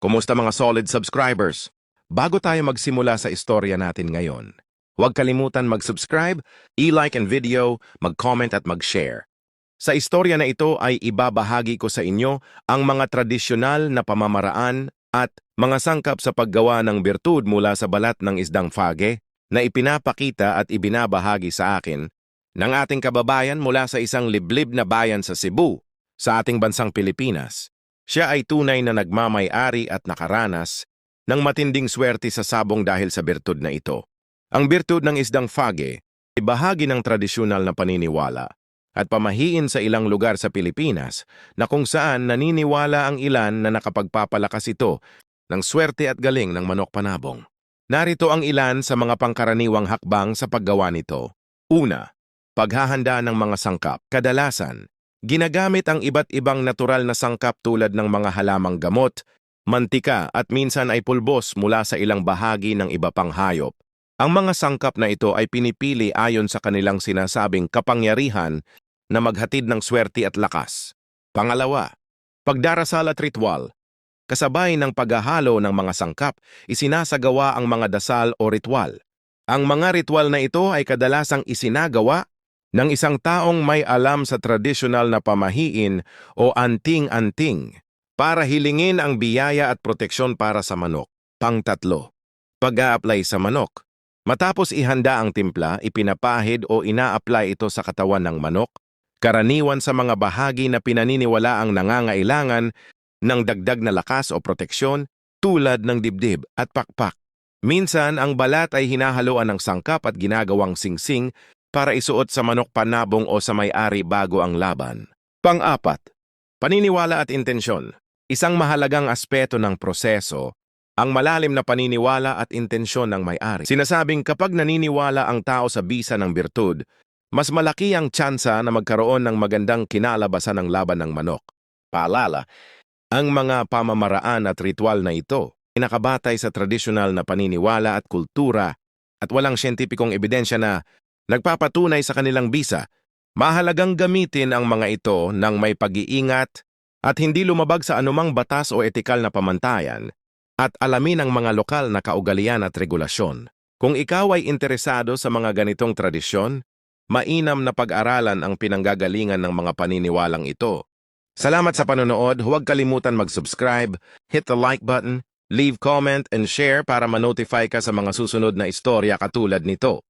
Kumusta mga solid subscribers? Bago tayo magsimula sa istorya natin ngayon, huwag kalimutan mag-subscribe, i-like ang video, mag-comment at mag-share. Sa istorya na ito ay ibabahagi ko sa inyo ang mga tradisyonal na pamamaraan at mga sangkap sa paggawa ng birtud mula sa balat ng isdang fage na ipinapakita at ibinabahagi sa akin ng ating kababayan mula sa isang liblib na bayan sa Cebu, sa ating bansang Pilipinas. Siya ay tunay na nagmamay-ari at nakaranas ng matinding swerte sa sabong dahil sa birtud na ito. Ang birtud ng isdang fage ay bahagi ng tradisyonal na paniniwala at pamahiin sa ilang lugar sa Pilipinas na kung saan naniniwala ang ilan na nakapagpapalakas ito ng swerte at galing ng manok panabong. Narito ang ilan sa mga pangkaraniwang hakbang sa paggawa nito. Una, paghahanda ng mga sangkap. Kadalasan, ginagamit ang iba't ibang natural na sangkap tulad ng mga halamang gamot, mantika at minsan ay pulbos mula sa ilang bahagi ng iba pang hayop. Ang mga sangkap na ito ay pinipili ayon sa kanilang sinasabing kapangyarihan na maghatid ng swerte at lakas. Pangalawa, pagdarasal at ritual. Kasabay ng paghahalo ng mga sangkap, isinasagawa ang mga dasal o ritual. Ang mga ritual na ito ay kadalasang isinagawa ng isang taong may alam sa tradisyonal na pamahiin o anting-anting para hilingin ang biyaya at proteksyon para sa manok. Pangtatlo, pag-a-apply sa manok. Matapos ihanda ang timpla, ipinapahid o ina-apply ito sa katawan ng manok, karaniwan sa mga bahagi na pinaniniwala ang nangangailangan ng dagdag na lakas o proteksyon tulad ng dibdib at pakpak. Minsan, ang balat ay hinahaluan ng sangkap at ginagawang singsing para isuot sa manok panabong o sa may-ari bago ang laban. Pang-apat, paniniwala at intensyon. Isang mahalagang aspeto ng proseso, ang malalim na paniniwala at intensyon ng may-ari. Sinasabing kapag naniniwala ang tao sa bisa ng birtud, mas malaki ang tsansa na magkaroon ng magandang kinalabasan ng laban ng manok. Paalala, ang mga pamamaraan at ritual na ito ay nakabatay sa tradisyonal na paniniwala at kultura at walang siyentipikong ebidensya na nagpapatunay sa kanilang bisa. Mahalagang gamitin ang mga ito ng may pag-iingat at hindi lumabag sa anumang batas o etikal na pamantayan at alamin ang mga lokal na kaugalian at regulasyon. Kung ikaw ay interesado sa mga ganitong tradisyon, mainam na pag-aralan ang pinanggagalingan ng mga paniniwalang ito. Salamat sa panonood, huwag kalimutan mag-subscribe, hit the like button, leave comment and share para ma-notify ka sa mga susunod na istorya katulad nito.